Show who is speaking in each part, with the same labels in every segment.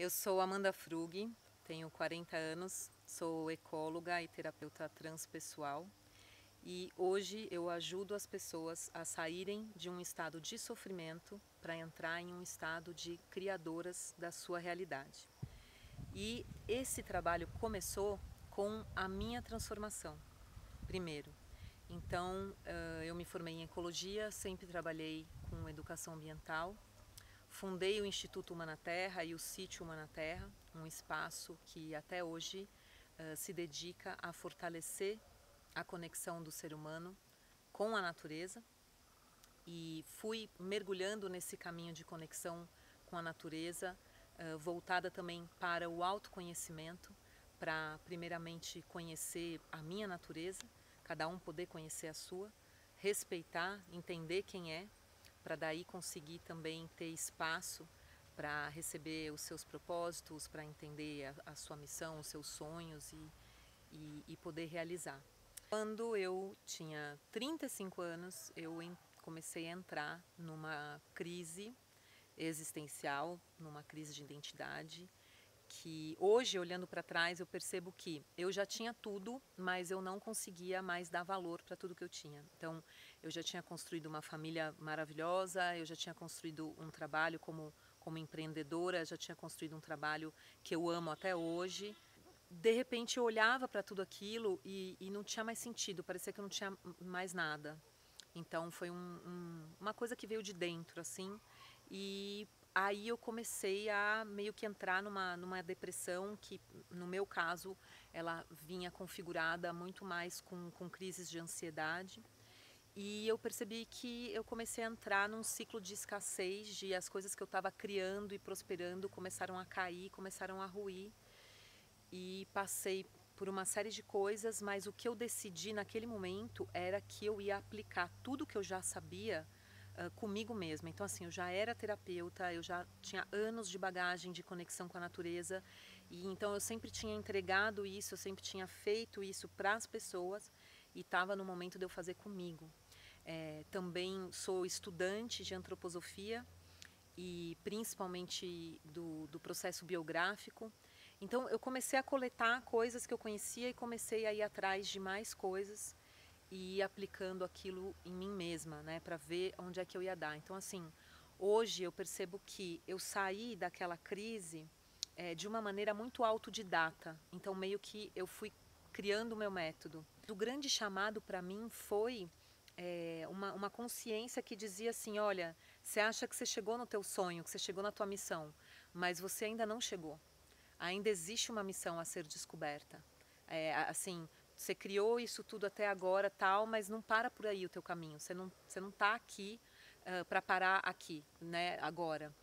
Speaker 1: Eu sou Amanda Frug, tenho 40 anos, sou ecóloga e terapeuta transpessoal e hoje eu ajudo as pessoas a saírem de um estado de sofrimento para entrar em um estado de criadoras da sua realidade. E esse trabalho começou com a minha transformação, primeiro. Então, eu me formei em ecologia, sempre trabalhei com educação ambiental. Fundei o Instituto Humana-Terra e o Sítio Humana-Terra, um espaço que até hoje se dedica a fortalecer a conexão do ser humano com a natureza. E fui mergulhando nesse caminho de conexão com a natureza, voltada também para o autoconhecimento, para primeiramente conhecer a minha natureza, cada um poder conhecer a sua, respeitar, entender quem é, para daí conseguir também ter espaço para receber os seus propósitos, para entender a sua missão, os seus sonhos e poder realizar. Quando eu tinha 35 anos, eu comecei a entrar numa crise existencial, numa crise de identidade, que hoje, olhando para trás, eu percebo que eu já tinha tudo, mas eu não conseguia mais dar valor para tudo que eu tinha. Então, eu já tinha construído uma família maravilhosa, eu já tinha construído um trabalho como empreendedora, já tinha construído um trabalho que eu amo até hoje. De repente, eu olhava para tudo aquilo e não tinha mais sentido, parecia que eu não tinha mais nada. Então, foi uma coisa que veio de dentro, assim, e aí eu comecei a meio que entrar numa depressão que, no meu caso, ela vinha configurada muito mais com crises de ansiedade. E eu percebi que eu comecei a entrar num ciclo de escassez, de as coisas que eu estava criando e prosperando começaram a cair, começaram a ruir. E passei por uma série de coisas, mas o que eu decidi naquele momento era que eu ia aplicar tudo que eu já sabia comigo mesma. Então, assim, eu já era terapeuta, eu já tinha anos de bagagem de conexão com a natureza, e então eu sempre tinha entregado isso, eu sempre tinha feito isso para as pessoas, e estava no momento de eu fazer comigo. Também sou estudante de antroposofia, e principalmente do processo biográfico. Então eu comecei a coletar coisas que eu conhecia e comecei a ir atrás de mais coisas e ir aplicando aquilo em mim mesma, né, para ver onde é que eu ia dar. Então, assim, hoje eu percebo que eu saí daquela crise de uma maneira muito autodidata. Então, meio que eu fui criando o meu método. O grande chamado para mim foi uma consciência que dizia assim, olha, você acha que você chegou no teu sonho, que você chegou na tua missão, mas você ainda não chegou. Ainda existe uma missão a ser descoberta. Assim, você criou isso tudo até agora, tal, mas não para por aí o teu caminho. Você não está aqui para parar aqui, né, agora.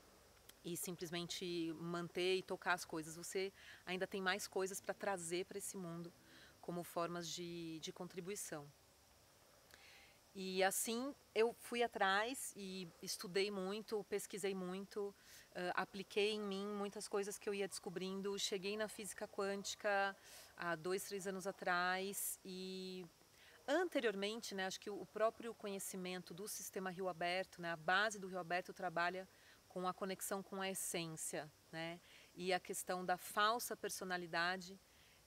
Speaker 1: E simplesmente manter e tocar as coisas. Você ainda tem mais coisas para trazer para esse mundo como formas de contribuição. E assim eu fui atrás e estudei muito, pesquisei muito, apliquei em mim muitas coisas que eu ia descobrindo. Cheguei na física quântica há 2, 3 anos atrás e anteriormente, né, acho que o próprio conhecimento do sistema Rio Aberto, né, a base do Rio Aberto trabalha com a conexão com a essência, né, e a questão da falsa personalidade,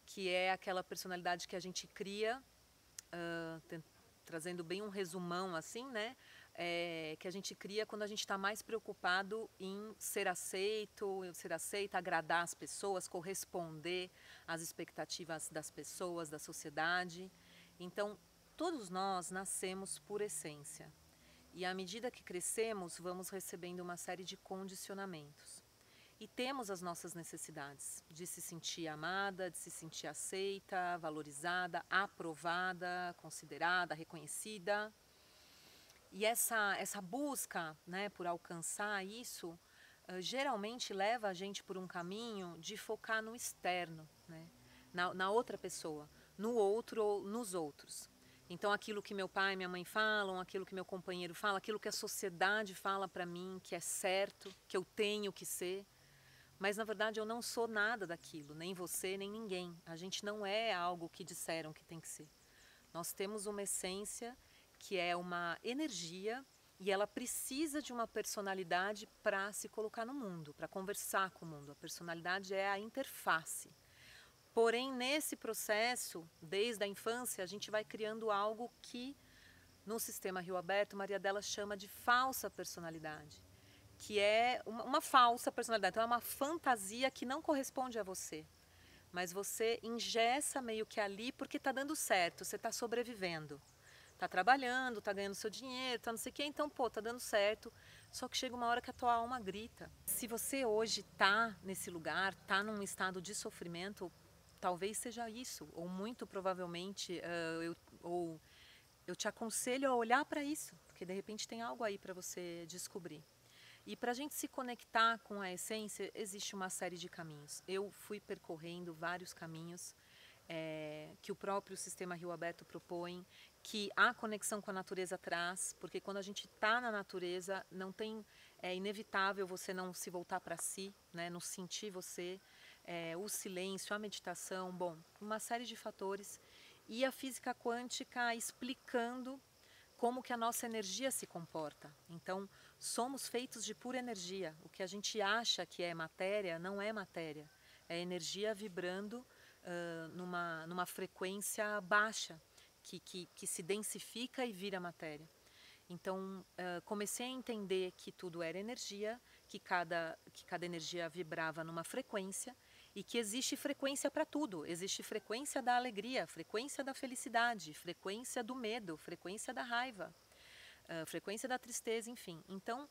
Speaker 1: que é aquela personalidade que a gente cria, trazendo bem um resumão assim, né? Que a gente cria quando a gente está mais preocupado em ser aceito, ser aceita, agradar as pessoas, corresponder às expectativas das pessoas, da sociedade. Então, todos nós nascemos por essência. E à medida que crescemos, vamos recebendo uma série de condicionamentos. E temos as nossas necessidades de se sentir amada, de se sentir aceita, valorizada, aprovada, considerada, reconhecida. E essa busca, né, por alcançar isso, geralmente leva a gente por um caminho de focar no externo, né, na outra pessoa, no outro ou nos outros. Então, aquilo que meu pai e minha mãe falam, aquilo que meu companheiro fala, aquilo que a sociedade fala para mim que é certo, que eu tenho que ser. Mas na verdade eu não sou nada daquilo, nem você, nem ninguém. A gente não é algo que disseram que tem que ser. Nós temos uma essência que é uma energia e ela precisa de uma personalidade para se colocar no mundo, para conversar com o mundo. A personalidade é a interface. Porém, nesse processo, desde a infância, a gente vai criando algo que, no sistema Rio Aberto, Maria Dela chama de falsa personalidade, que é uma falsa personalidade. Então, é uma fantasia que não corresponde a você, mas você engessa meio que ali porque está dando certo, você está sobrevivendo. Tá trabalhando, tá ganhando seu dinheiro, tá não sei o quê, então, pô, tá dando certo. Só que chega uma hora que a tua alma grita. Se você hoje tá nesse lugar, tá num estado de sofrimento, talvez seja isso, ou muito provavelmente, eu te aconselho a olhar para isso, porque de repente tem algo aí para você descobrir. E para a gente se conectar com a essência, existe uma série de caminhos. Eu fui percorrendo vários caminhos que o próprio Sistema Rio Aberto propõe, que a conexão com a natureza traz, porque quando a gente está na natureza, não tem, é inevitável você não se voltar para si, né, não sentir você, o silêncio, a meditação, bom, uma série de fatores. E a física quântica explicando como que a nossa energia se comporta. Então, somos feitos de pura energia. O que a gente acha que é matéria, não é matéria. É energia vibrando numa frequência baixa, que se densifica e vira matéria. Então, comecei a entender que tudo era energia, que cada energia vibrava numa frequência e que existe frequência para tudo. Existe frequência da alegria, frequência da felicidade, frequência do medo, frequência da raiva, frequência da tristeza, enfim. Então,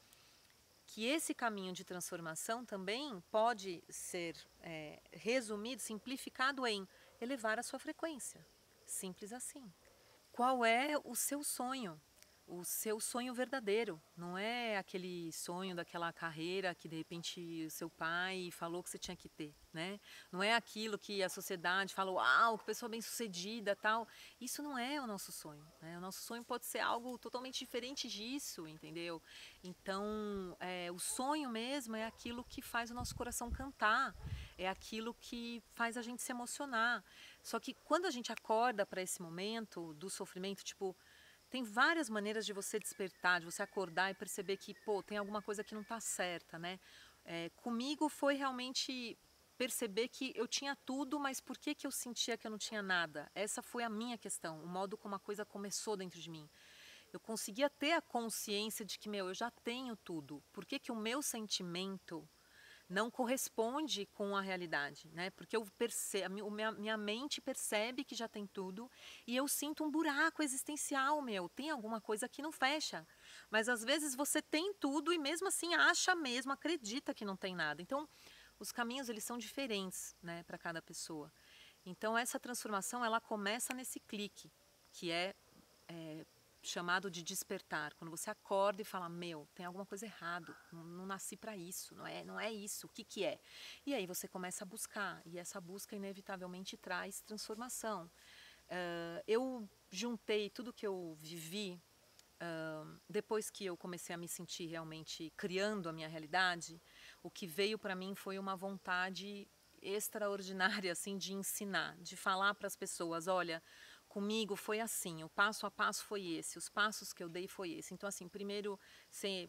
Speaker 1: que esse caminho de transformação também pode ser resumido, simplificado em elevar a sua frequência. Simples assim. Qual é o seu sonho? O seu sonho verdadeiro, não é aquele sonho daquela carreira que de repente o seu pai falou que você tinha que ter, né? Não é aquilo que a sociedade fala, uau, que pessoa bem-sucedida, tal. Isso não é o nosso sonho, né? O nosso sonho pode ser algo totalmente diferente disso, entendeu? Então, o sonho mesmo é aquilo que faz o nosso coração cantar, é aquilo que faz a gente se emocionar. Só que quando a gente acorda para esse momento do sofrimento, tipo, tem várias maneiras de você despertar, de você acordar e perceber que, pô, tem alguma coisa que não está certa, né? Comigo foi realmente perceber que eu tinha tudo, mas por que eu sentia que eu não tinha nada? Essa foi a minha questão, o modo como a coisa começou dentro de mim. Eu conseguia ter a consciência de que, meu, eu já tenho tudo. Por que o meu sentimento não corresponde com a realidade, né? Porque eu percebo, minha mente percebe que já tem tudo e eu sinto um buraco existencial, meu. Tem alguma coisa que não fecha. Mas às vezes você tem tudo e mesmo assim acha mesmo, acredita que não tem nada. Então, os caminhos eles são diferentes, né, para cada pessoa. Então, essa transformação ela começa nesse clique, que é chamado de despertar, quando você acorda e fala, meu, tem alguma coisa errado, não nasci para isso, não é isso, o que é? E aí você começa a buscar, e essa busca inevitavelmente traz transformação. Eu juntei tudo que eu vivi, depois que eu comecei a me sentir realmente criando a minha realidade, o que veio para mim foi uma vontade extraordinária assim de ensinar, de falar para as pessoas, olha, comigo foi assim, o passo a passo foi esse, os passos que eu dei foi esse. Então assim, primeiro você,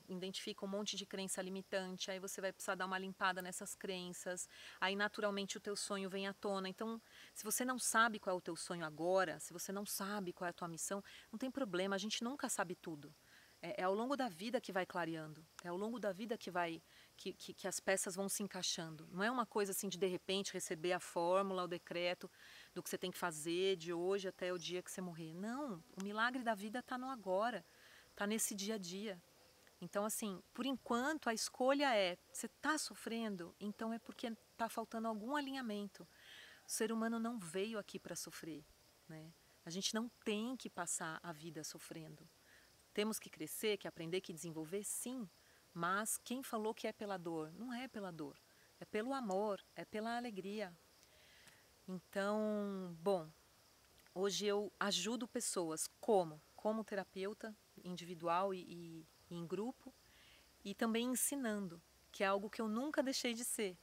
Speaker 1: identifica um monte de crença limitante, aí você vai precisar dar uma limpada nessas crenças, aí naturalmente o teu sonho vem à tona. Então, se você não sabe qual é o teu sonho agora, se você não sabe qual é a tua missão, não tem problema, a gente nunca sabe tudo. É ao longo da vida que vai clareando, é ao longo da vida que as peças vão se encaixando. Não é uma coisa assim de repente receber a fórmula, o decreto do que você tem que fazer de hoje até o dia que você morrer. Não, o milagre da vida está no agora, está nesse dia a dia. Então, assim, por enquanto a escolha é, você está sofrendo, então é porque está faltando algum alinhamento. O ser humano não veio aqui para sofrer, né? A gente não tem que passar a vida sofrendo. Temos que crescer, que aprender, que desenvolver, sim. Mas quem falou que é pela dor? Não é pela dor. É pelo amor, é pela alegria. Então, bom, hoje eu ajudo pessoas como terapeuta individual e em grupo, e também ensinando, que é algo que eu nunca deixei de ser.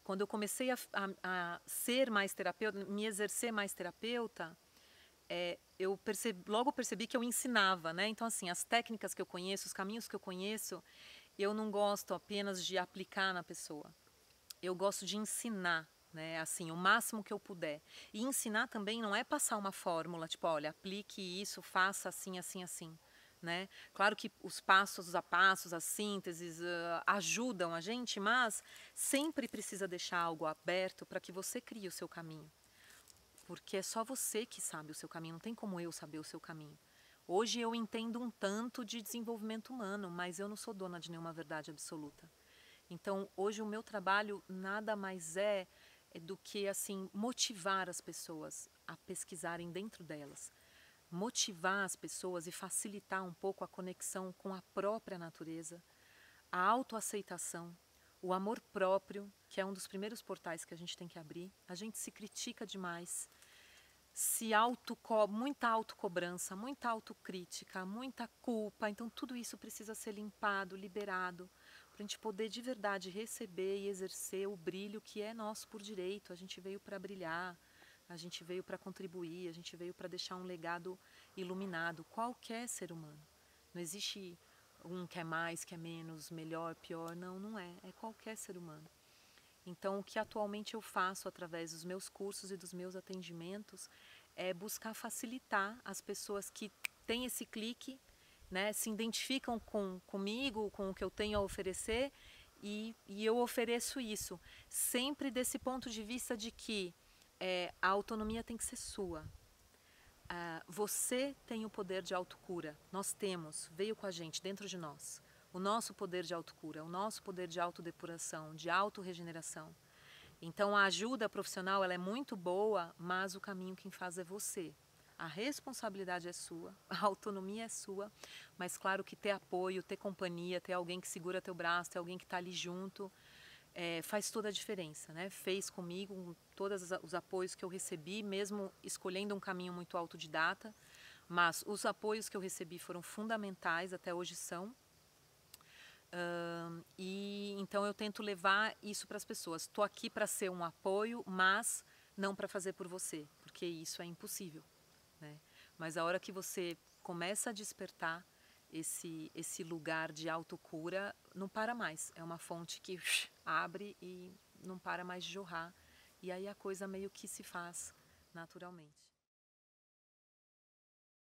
Speaker 1: Quando eu comecei a ser mais terapeuta, me exercer mais terapeuta, logo percebi que eu ensinava, né? Então, assim, as técnicas que eu conheço, os caminhos que eu conheço, eu não gosto apenas de aplicar na pessoa. Eu gosto de ensinar, né? Assim, o máximo que eu puder. E ensinar também não é passar uma fórmula, tipo, olha, aplique isso, faça assim, assim, assim. Né? Claro que os passos a passos, as sínteses ajudam a gente, mas sempre precisa deixar algo aberto para que você crie o seu caminho. Porque é só você que sabe o seu caminho, não tem como eu saber o seu caminho. Hoje eu entendo um tanto de desenvolvimento humano, mas eu não sou dona de nenhuma verdade absoluta. Então, hoje o meu trabalho nada mais é do que assim motivar as pessoas a pesquisarem dentro delas. Motivar as pessoas e facilitar um pouco a conexão com a própria natureza, a autoaceitação, o amor próprio, que é um dos primeiros portais que a gente tem que abrir. A gente se critica demais, muita autocobrança, muita autocrítica, muita culpa. Então tudo isso precisa ser limpado, liberado, para a gente poder de verdade receber e exercer o brilho que é nosso por direito. A gente veio para brilhar, a gente veio para contribuir, a gente veio para deixar um legado iluminado. Qualquer ser humano. Não existe um que é mais, que é menos, melhor, pior. Não, não é. É qualquer ser humano. Então, o que atualmente eu faço através dos meus cursos e dos meus atendimentos é buscar facilitar as pessoas que têm esse clique, né, se identificam comigo, com o que eu tenho a oferecer, e eu ofereço isso, sempre desse ponto de vista de que a autonomia tem que ser sua. Você tem o poder de autocura, nós temos, veio com a gente, dentro de nós. O nosso poder de autocura, o nosso poder de autodepuração, de autorregeneração. Então a ajuda profissional ela é muito boa, mas o caminho quem faz é você. A responsabilidade é sua, a autonomia é sua, mas claro que ter apoio, ter companhia, ter alguém que segura teu braço, ter alguém que está ali junto, faz toda a diferença, né? Fez comigo, com todos os apoios que eu recebi, mesmo escolhendo um caminho muito autodidata, mas os apoios que eu recebi foram fundamentais, até hoje são. E então eu tento levar isso para as pessoas. Estou aqui para ser um apoio, mas não para fazer por você, porque isso é impossível, né? Mas a hora que você começa a despertar esse lugar de autocura, não para mais. É uma fonte que abre e não para mais de jorrar. E aí a coisa meio que se faz naturalmente.